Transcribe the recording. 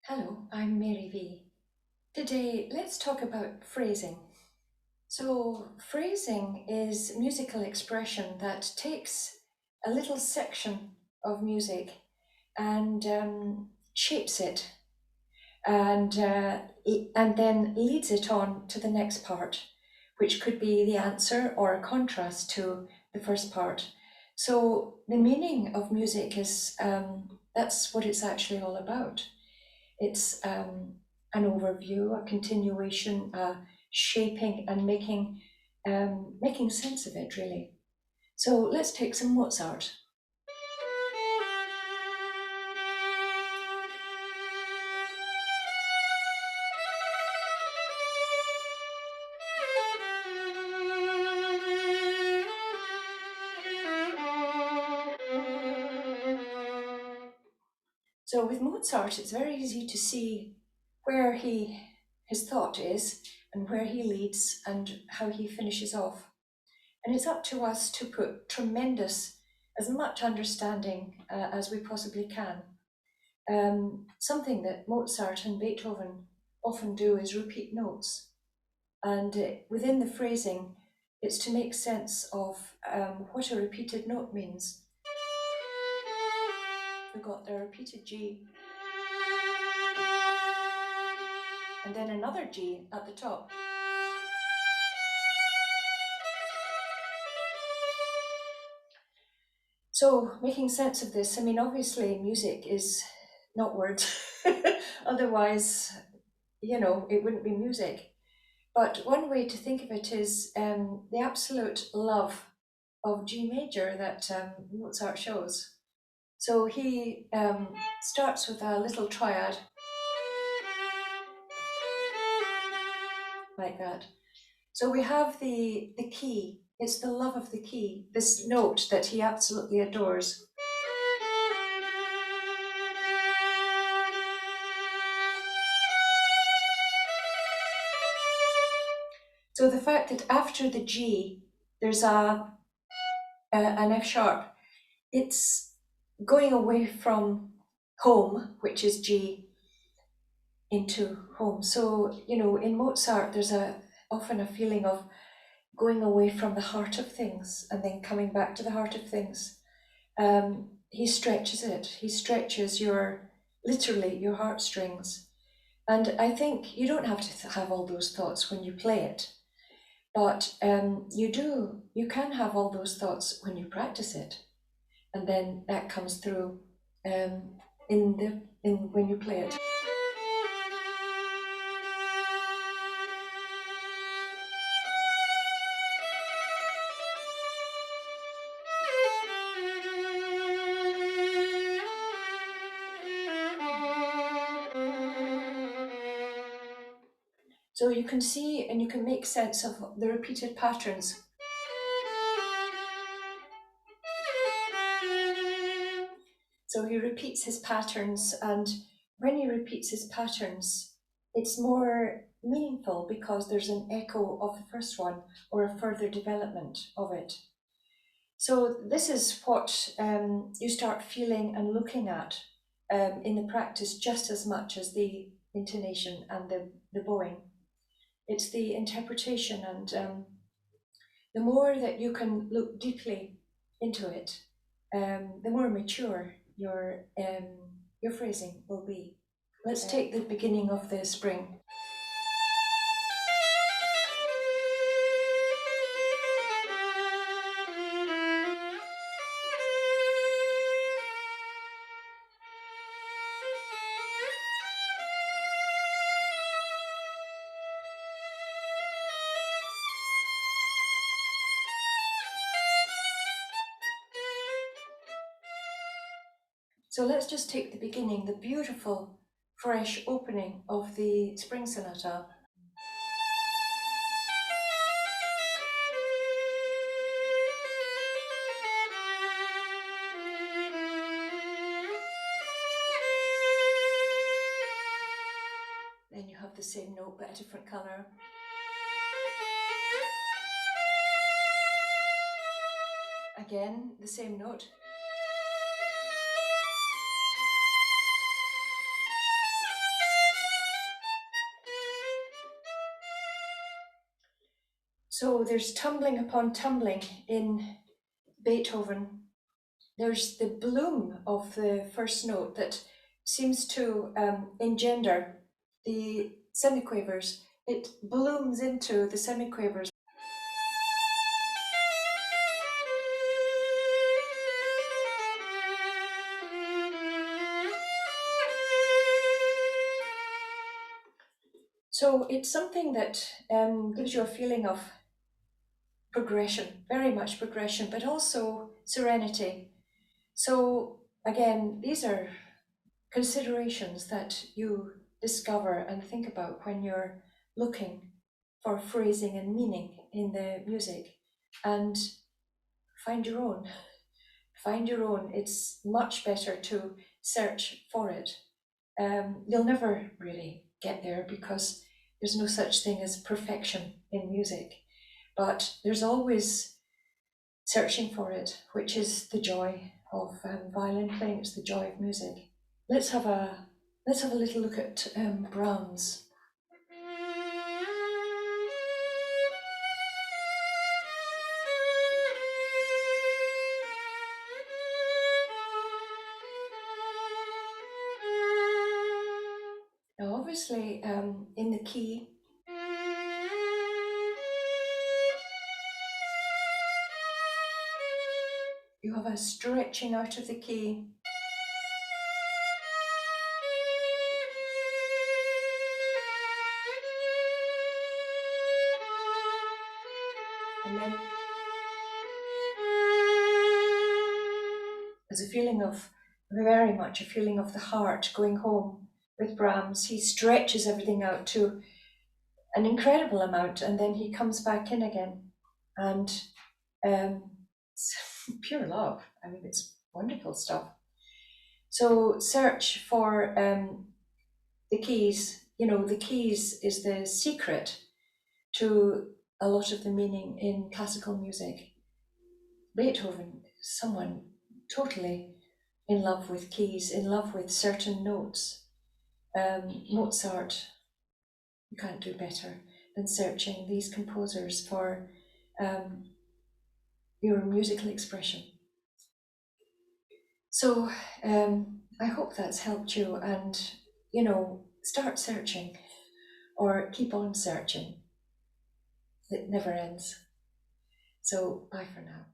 Hello, I'm Mary V. Today, let's talk about phrasing. So, phrasing is musical expression that takes a little section of music and shapes it and then leads it on to the next part, which could be the answer or a contrast to the first part. So, the meaning of music is that's what it's actually all about. It's an overview, a continuation, shaping and making sense of it, really. So let's take some Mozart. So with Mozart, it's very easy to see where his thought is and where he leads and how he finishes off. And it's up to us to put as much understanding as we possibly can. Something that Mozart and Beethoven often do is repeat notes. And within the phrasing, it's to make sense of what a repeated note means. We've got a repeated G, and then another G at the top. So, making sense of this, I mean, obviously, music is not words. Otherwise, it wouldn't be music. But one way to think of it is the absolute love of G major that Mozart shows. So he starts with a little triad like that. So we have the key. It's the love of the key, this note that he absolutely adores. So the fact that after the G, there's an F sharp, it's going away from home, which is G, into home. So, in Mozart, there's often a feeling of going away from the heart of things and then coming back to the heart of things. He stretches it. He stretches literally your heartstrings. And I think you don't have to have all those thoughts when you play it, but you can have all those thoughts when you practice it. And then that comes through when you play it. So you can see and you can make sense of the repeated patterns. So he repeats his patterns, and when he repeats his patterns, it's more meaningful because there's an echo of the first one or a further development of it. So this is what you start feeling and looking at in the practice just as much as the intonation and the bowing. It's the interpretation, and the more that you can look deeply into it, the more mature your phrasing will be. Let's take the beginning of the spring. So let's just take the beginning, the beautiful, fresh opening of the spring sonata. Then you have the same note but a different color. Again, the same note. So there's tumbling upon tumbling in Beethoven. There's the bloom of the first note that seems to engender the semiquavers. It blooms into the semiquavers. So it's something that gives you a feeling of progression, very much progression, but also serenity. So again, these are considerations that you discover and think about when you're looking for phrasing and meaning in the music, and find your own. Find your own. It's much better to search for it. You'll never really get there because there's no such thing as perfection in music, but there's always searching for it, which is the joy of violin playing. It's the joy of music. Let's have a little look at Brahms. Now, obviously, in the key, you have a stretching out of the key. And then there's a feeling of, very much a feeling of the heart going home with Brahms. He stretches everything out to an incredible amount, and then he comes back in again. And it's pure love. I mean, it's wonderful stuff. So search for the keys. You know, the keys is the secret to a lot of the meaning in classical music. Beethoven, someone totally in love with keys, in love with certain notes. Mozart, you can't do better than searching these composers for your musical expression. So I hope that's helped you, and start searching or keep on searching. It never ends. So bye for now.